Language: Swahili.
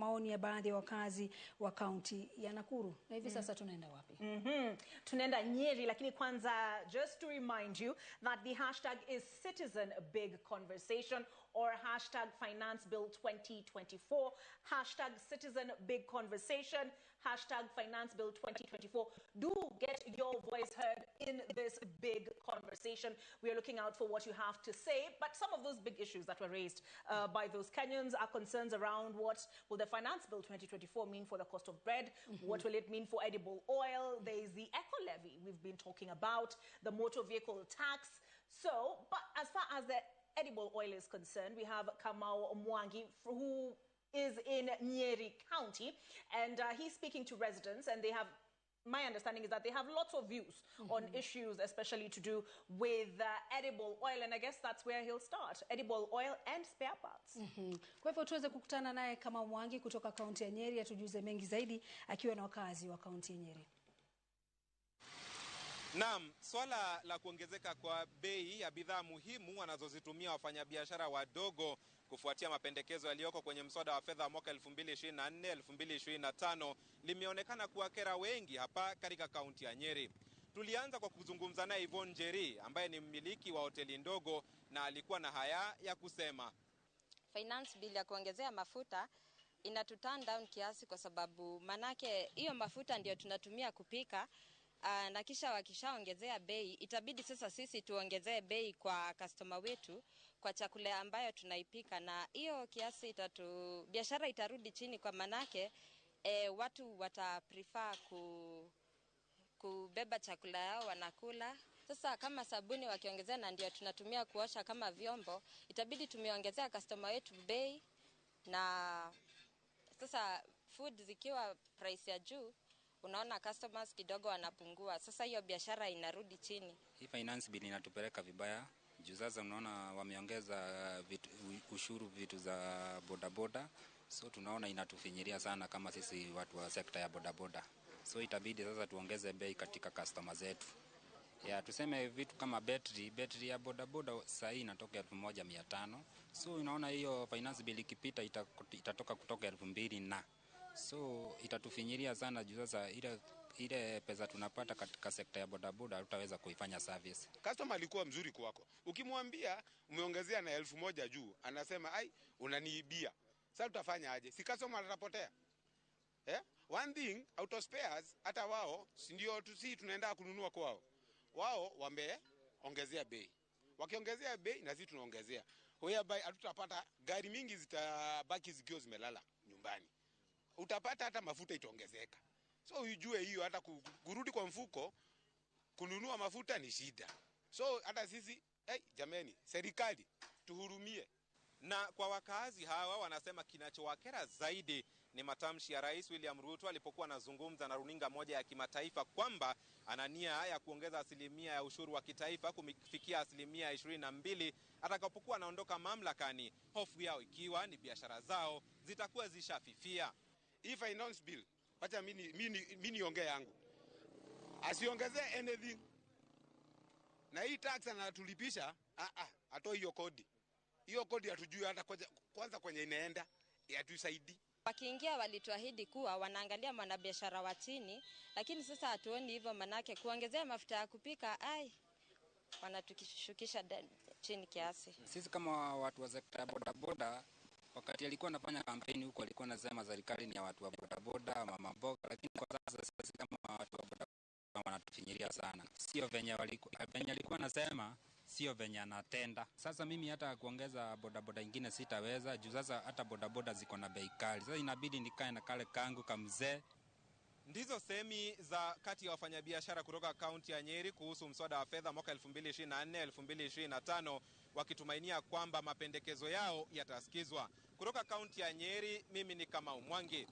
maoni ya baadhi ya wakazi wa kaunti ya Nakuru. Na hivi sasa tunaenda wapi? Tunaenda Nyeri, lakini kwanza just to remind you that the hashtag is Citizen Big Conversation or hashtag Finance Bill 2024, hashtag Citizen Big Conversation, hashtag Finance Bill 2024. Do get your voice heard in this big conversation. We are looking out for what you have to say, but some of those big issues that were raised by those Kenyans are concerns around what will the Finance Bill 2024 mean for the cost of bread, what will it mean for edible oil, there is the eco levy we've been talking about, the motor vehicle tax. So, but as far as the edible oil is concerned, we have Kamau Mwangi, who is in Nyeri County, and he's speaking to residents, and they have, my understanding is that they have lots of views on issues, especially to do with edible oil, and I guess that's where he'll start, edible oil and spare parts. Kwa hivyo tuweze kukutana naye kama Mwangi kutoka kaunti ya Nyeri, atujuze mengi zaidi akiwa na wakazi wa kaunti ya Nyeri. Naam, swala la kuongezeka kwa bei ya bidhaa muhimu wanazozitumia wafanyabiashara wadogo kufuatia mapendekezo yaliyoko kwenye mswada wa fedha mwaka 2024-2025 limeonekana kuwakera wengi hapa katika kaunti ya Nyeri. Tulianza kwa kuzungumza naye Yvonne Njeri ambaye ni mmiliki wa hoteli ndogo, na alikuwa na haya ya kusema. Finance bill ya kuongezea mafuta inatuturn down kiasi, kwa sababu manake hiyo mafuta ndio tunatumia kupika. Na kisha wakishaongezea bei, itabidi sasa sisi tuongezee bei kwa customer wetu kwa chakula ambayo tunaipika, na hiyo kiasi biashara itarudi chini, kwa manake watu wataprefer kubeba chakula yao wanakula. Sasa kama sabuni wakiongezea na ndio tunatumia kuosha kama vyombo, itabidi tumeongezea customer wetu bei, na sasa food zikiwa price ya juu, unaona customers kidogo wanapungua. Sasa hiyo biashara inarudi chini. Hii finance bill inatupeleka vibaya. Juu sasa unaona wameongeza ushuru vitu za bodaboda. So tunaona inatufinyiria sana kama sisi watu wa sekta ya bodaboda. So itabidi sasa tuongeze bei katika customers zetu. Ya tuseme vitu kama battery ya bodaboda sasa inatoka 1500. So unaona hiyo finance bill ikipita itatoka kutoka 2000 na so itatufinyiria sana juu sasa ile pesa tunapata katika sekta ya bodaboda utaweza kuifanya service. Customer alikuwa mzuri kwako. Ukimwambia umeongezea na 1000 juu, anasema ai unaniibia. Sasa utafanya aje? Si customer atapotea. One thing, auto spares hata wao ndio tunaenda kununua kwao. Wao wameongezea bei. Wakiongezea bei na sisi tunaongezea. Whereby hatutapata gari mingi zitabaki zikiwa zimelala nyumbani. Utapata hata mafuta itaongezeka. So ujue hiyo hata kurudi kwa mfuko kununua mafuta ni shida. So hata sisi jameni, serikali tuhurumie. Na kwa wakazi hawa wanasema kinachowakera zaidi ni matamshi ya Rais William Ruto alipokuwa anazungumza na runinga moja ya kimataifa kwamba ana nia ya kuongeza asilimia ya ushuru wa kitaifa kufikia asilimia 22 atakapokuwa anaondoka mamlakani, hofu yao ikiwa ni biashara zao zitakuwa zishafifia. Hii finance bill, acha mimi niongee yangu. Asiongezee anything. Na hii tax anatulipisha, atoe hiyo kodi. Hiyo kodi hatujui hata kwanza kwenye inaenda, hatusaidii. Wakiingia walituahidi kuwa wanaangalia mwanabiashara wa chini, lakini sasa hatuoni hivyo, manake kuongezea mafuta ya kupika wanatukishukisha chini kiasi. Sisi kama watu wa sekta ya bodaboda, wakati alikuwa anafanya kampeni huko alikuwa anasema serikali ni ya watu wa bodaboda, mama mboga, lakini kwa sasa sisi kama watu wa bodaboda wanatufinyiria sana. Sio venye alikuwa anasema, sio venye anatenda. Sasa mimi hata kuongeza bodaboda ingine sitaweza, juu sasa hata bodaboda ziko na bei kali. Sasa inabidi nikae na kale kangu kamzee. Ndizo semi za kati ya wafanyabiashara kutoka kaunti ya Nyeri kuhusu mswada wa fedha mwaka 2024-2025, wakitumainia kwamba mapendekezo yao yatasikizwa. Kutoka kaunti ya Nyeri, mimi ni Kamau Mwangi.